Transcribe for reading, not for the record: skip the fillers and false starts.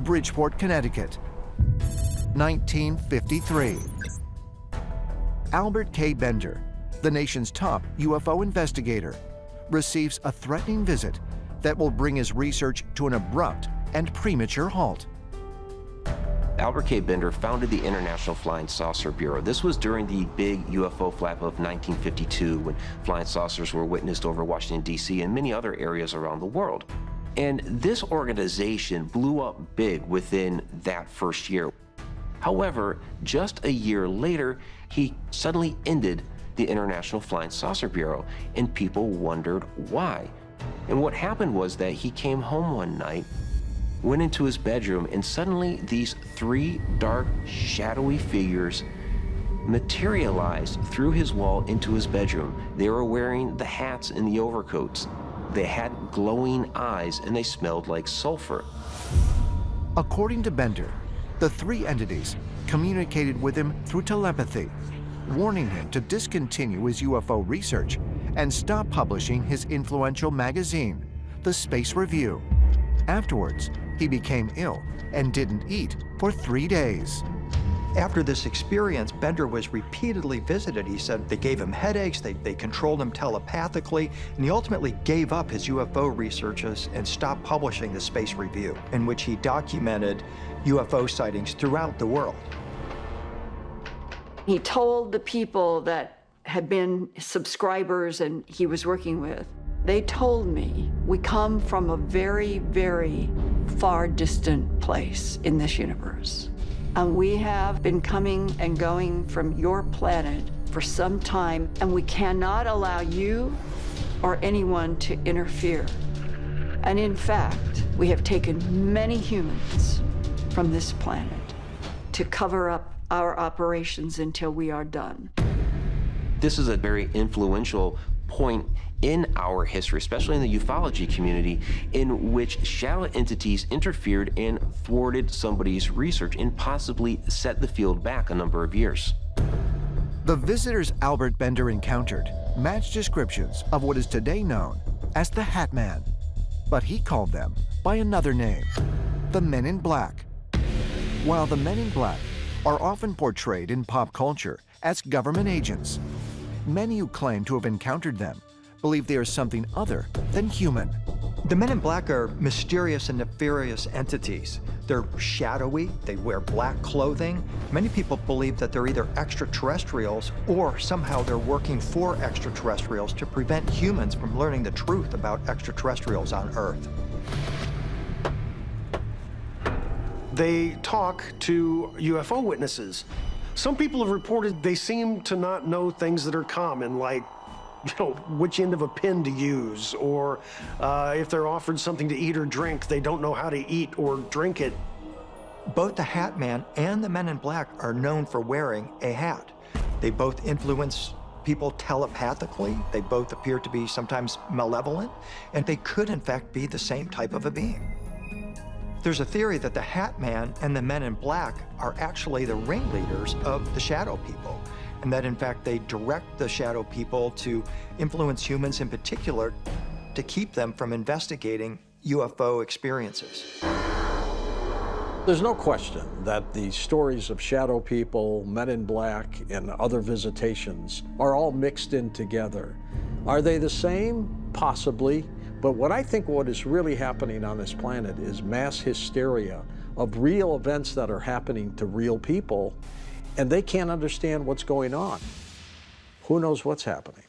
Bridgeport, Connecticut. 1953. Albert K. Bender, the nation's top UFO investigator, receives a threatening visit that will bring his research to an abrupt and premature halt. Albert K. Bender founded the International Flying Saucer Bureau. This was during the big UFO flap of 1952, when flying saucers were witnessed over Washington, D.C. and many other areas around the world. And this organization blew up big within that first year. However, just a year later, he suddenly ended the International Flying Saucer Bureau, and people wondered why. And what happened was that he came home one night, went into his bedroom, and suddenly these three dark, shadowy figures materialized through his wall into his bedroom. They were wearing the hats and the overcoats. They had glowing eyes, and they smelled like sulfur. According to Bender, the three entities communicated with him through telepathy, warning him to discontinue his UFO research and stop publishing his influential magazine, The Space Review. Afterwards, he became ill and didn't eat for 3 days. After this experience, Bender was repeatedly visited. He said they gave him headaches, they controlled him telepathically, and he ultimately gave up his UFO researches and stopped publishing the Space Review, in which he documented UFO sightings throughout the world. He told the people that had been subscribers and he was working with, they told me, we come from a very, very far distant place in this universe. And we have been coming and going from your planet for some time, and we cannot allow you or anyone to interfere. And in fact, we have taken many humans from this planet to cover up our operations until we are done. This is a very influential point in our history, especially in the ufology community, in which shadow entities interfered and thwarted somebody's research and possibly set the field back a number of years. The visitors Albert Bender encountered matched descriptions of what is today known as the Hat Man, but he called them by another name, the Men in Black. While the Men in Black are often portrayed in pop culture as government agents, many who claim to have encountered them believe they are something other than human. The Men in Black are mysterious and nefarious entities. They're shadowy, they wear black clothing. Many people believe that they're either extraterrestrials or somehow they're working for extraterrestrials to prevent humans from learning the truth about extraterrestrials on Earth. They talk to UFO witnesses. Some people have reported they seem to not know things that are common, like which end of a pin to use, or if they're offered something to eat or drink, they don't know how to eat or drink it. Both the Hat Man and the Men in Black are known for wearing a hat. They both influence people telepathically. They both appear to be sometimes malevolent, and they could in fact be the same type of a being. There's a theory that the Hat Man and the Men in Black are actually the ringleaders of the shadow people, and that in fact they direct the shadow people to influence humans in particular to keep them from investigating UFO experiences. There's no question that the stories of shadow people, Men in Black, and other visitations are all mixed in together. Are they the same? Possibly. But what I think what is really happening on this planet is mass hysteria of real events that are happening to real people, and they can't understand what's going on. Who knows what's happening?